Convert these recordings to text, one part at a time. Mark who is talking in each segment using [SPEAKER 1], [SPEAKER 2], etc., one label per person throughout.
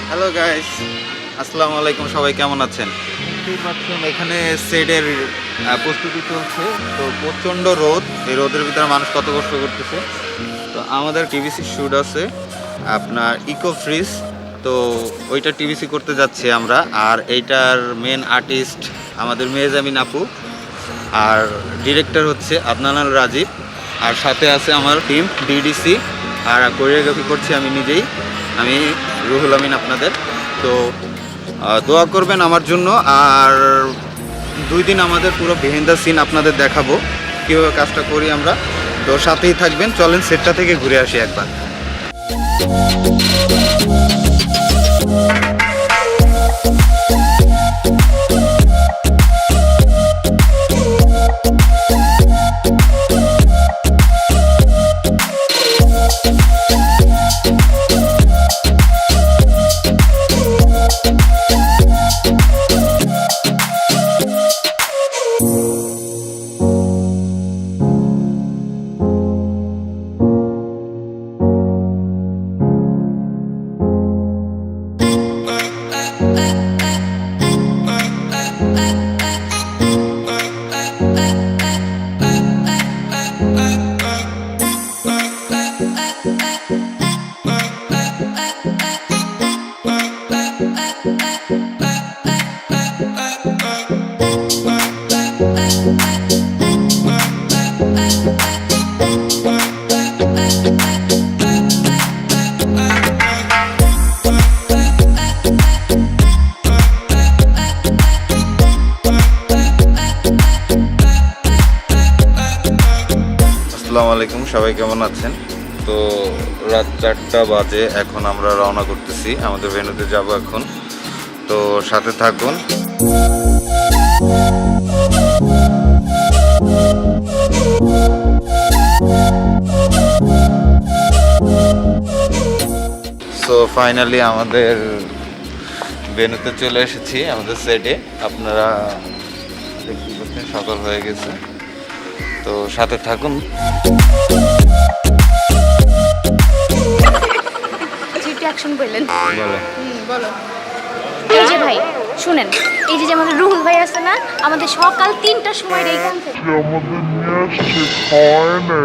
[SPEAKER 1] Hello guys, আসসালামু আলাইকুম। সবাই কেমন আছেন? এখানে সেটের প্রস্তুতি চলছে। তো প্রচণ্ড রোদ, এই রোদের ভিতরে মানুষ কত কষ্ট করতেছে। তো আমাদের টিভিসি শ্যুট আছে আপনার ইকো ফ্রিজ, তো ওইটা টিভিসি করতে যাচ্ছি আমরা। আর এইটার মেন আর্টিস্ট আমাদের মেহজাবিন আপু, আর ডিরেক্টর হচ্ছে আদনান আর রাজীব, আর সাথে আছে আমার টিম ডিডিসি, আর কোরিওগ্রাফি করছি আমি নিজেই, আমি রুহুল আমিন আপনাদের। তো দোয়া করবেন আমার জন্য। আর 2 দিন আমাদের পুরো বিহাইন্ড দ্য সিন আপনাদের দেখাবো কীভাবে কাজটা করি আমরা। তো সাথেই থাকবেন, চলেন সেটটা থেকে ঘুরে আসি একবার। আসসালামু আলাইকুম, সবাই কেমন আছেন? তো রাত 4টা বাজে, এখন আমরা রওনা করতেছি, আমাদের ভেন্যুতে যাব এখন। তো সাথে থাকুন। সো ফাইনালি আমাদের ভেন্যুতে চলে এসেছি, আমাদের সেটে। আপনারা দেখতে পাচ্ছেন সকাল হয়ে গেছে, তো সাথে থাকুন।
[SPEAKER 2] এই যে ভাই শুনেন, এই যে আমাদের রুহুল ভাই আছে না, আমাদের সকাল 3টার সময় এইখান থেকে আমাদের নিয়ে আসছে খাওয়ায় না।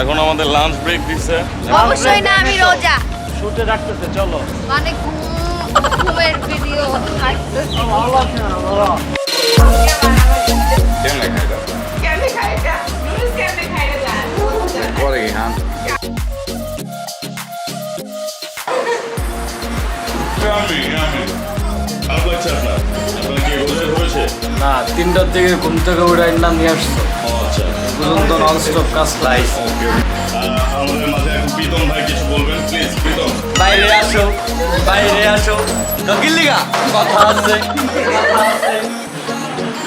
[SPEAKER 3] এখন আমাদের লাঞ্চ ব্রেক দিচ্ছে।
[SPEAKER 2] অবশ্যই না, আমি রোজা।
[SPEAKER 4] শুটে রাখতেছে, চলো।
[SPEAKER 2] মানে ঘুমের ভিডিও আসতেছে।
[SPEAKER 1] কেমনে খাইটা
[SPEAKER 5] कैसे खाएगा नूडल्स कैसे खाएगा
[SPEAKER 1] পরে হ্যাঁ
[SPEAKER 3] খারাপ লাগছে আপনার? আপনার কি রোজা হয়েছে?
[SPEAKER 4] না, 3টার দিকে ঘুম থেকে উঠে না নিয়ে আসছো।
[SPEAKER 3] ও আচ্ছা।
[SPEAKER 4] পর্যন্ত নন স্টপ কাজ লাইফ।
[SPEAKER 3] আমাদের মাঝে এখন প্রীতম ভাই কিছু বলবেন প্লিজ। প্রীতম
[SPEAKER 4] বাইরে আসো, বাইরে আসো। দকিলিগা কথা আছে।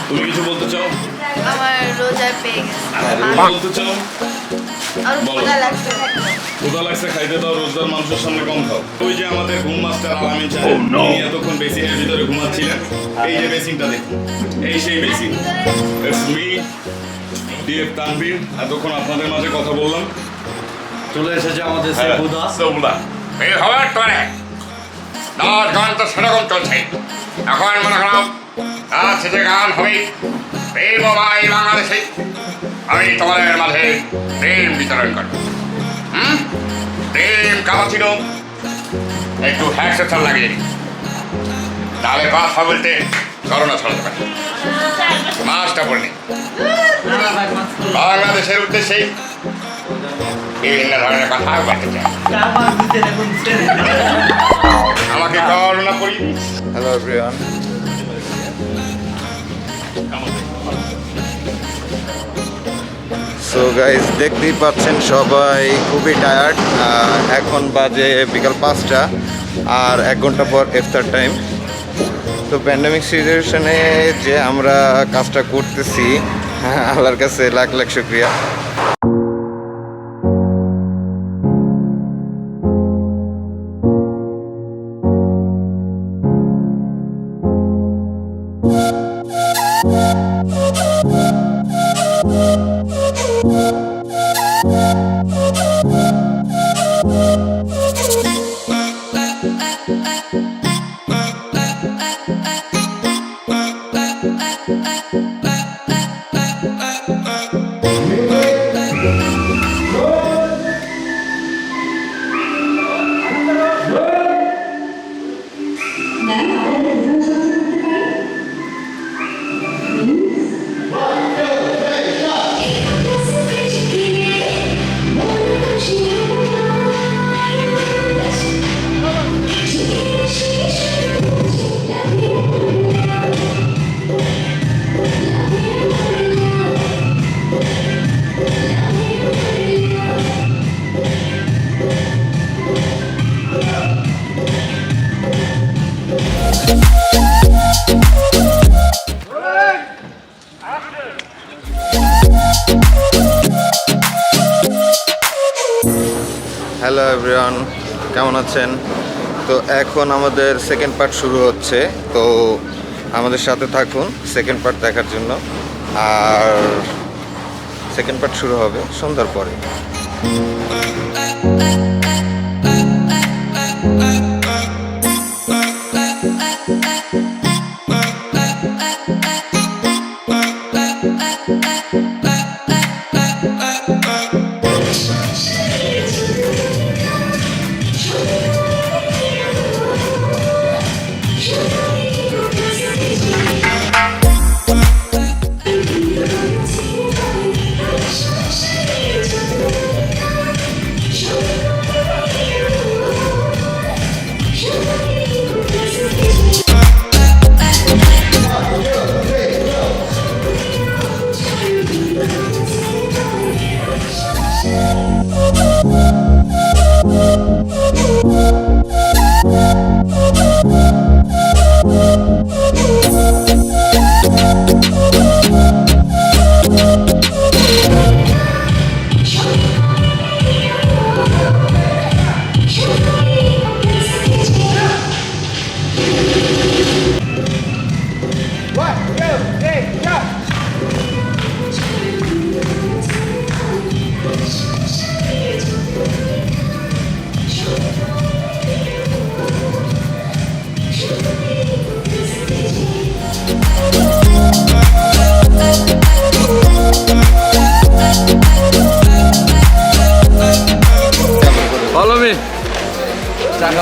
[SPEAKER 3] তুমি কিছু বলতে চাও?
[SPEAKER 2] আমার রোজা পেয়ে গেছে।
[SPEAKER 3] তুমি বলতে চাও?
[SPEAKER 2] আর
[SPEAKER 3] বলো।
[SPEAKER 2] ক্ষুধা লাগছে।
[SPEAKER 3] ক্ষুধা লাগছে খাইতে দাও, রোজদার মানুষের সামনে কম খাও। ওই যে আমাদের ঘুম মাস্টার আলামিন সাহেব, উনি এতক্ষণ বেসিনের ভিতরে ঘুমাচ্ছিলেন। এই যে বেসিনটা দেখুন, এই সেই basin. It's me DF Tanvir, এতক্ষণ আপনাদের মাঝে কথা বললাম।
[SPEAKER 4] চলে এসেছে আমাদের
[SPEAKER 3] হ্যাঁ,
[SPEAKER 4] সেবুদা।
[SPEAKER 3] সবুদা।
[SPEAKER 6] এই খবর তোরে 10 গান তো সেরকম চলছে। এখন মনে করলাম আজ শেষে গান হবে প্রেম মোবাইল বাংলাদেশে। আমি তোমাদের মাঝে প্রেম বিতরণ করবো। প্রেম কাবা ছিল একটু হ্যাকসেশন লাগিয়ে দিই, তাহলে কথা বলতে করোনা ছড়াতে পারে। মাছটা পড়লে বাংলাদেশের উদ্দেশ্যে বিভিন্ন ধরনের কথা বলতে চাই। আমাকে করোনা পড়ি।
[SPEAKER 1] হ্যালো এভরিওয়ান সো গাইস দেখতেই পাচ্ছেন সবাই খুবই টায়ার্ড এখন বাজে বিকাল 5টা আর 1 ঘন্টা পর ইফতার টাইম তো প্যান্ডেমিক সিচুয়েশনে যে আমরা কাজটা করতেছি আল্লাহর কাছে লাখ লাখ শুকরিয়া হ্যালো এভরিওয়ান কেমন আছেন তো এখন আমাদের সেকেন্ড পার্ট শুরু হচ্ছে তো আমাদের সাথে থাকুন সেকেন্ড পার্ট দেখার জন্য আর সেকেন্ড পার্ট শুরু হবে সন্ধ্যার পরে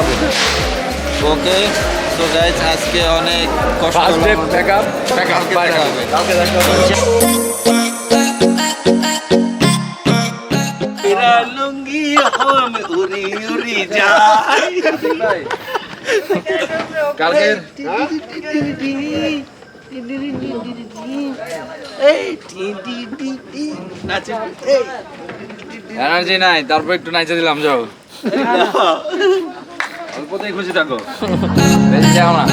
[SPEAKER 4] হবে।
[SPEAKER 1] ওকে তো গাইজ আজকে অনেক কষ্ট
[SPEAKER 4] ফার্স্ট ডে
[SPEAKER 1] করলাম।
[SPEAKER 4] ব্যাকআপ
[SPEAKER 1] কালকে দেখা হবে।
[SPEAKER 4] কালকে দেখা হবে।
[SPEAKER 7] मेरा लुंगी हम उड़ी उड़ी जाए
[SPEAKER 4] কালকে এনার্জি নাই, তারপর একটু নাচে দিলাম, যাও অল্পতেই খুশি থাকো, বেশি যাও না।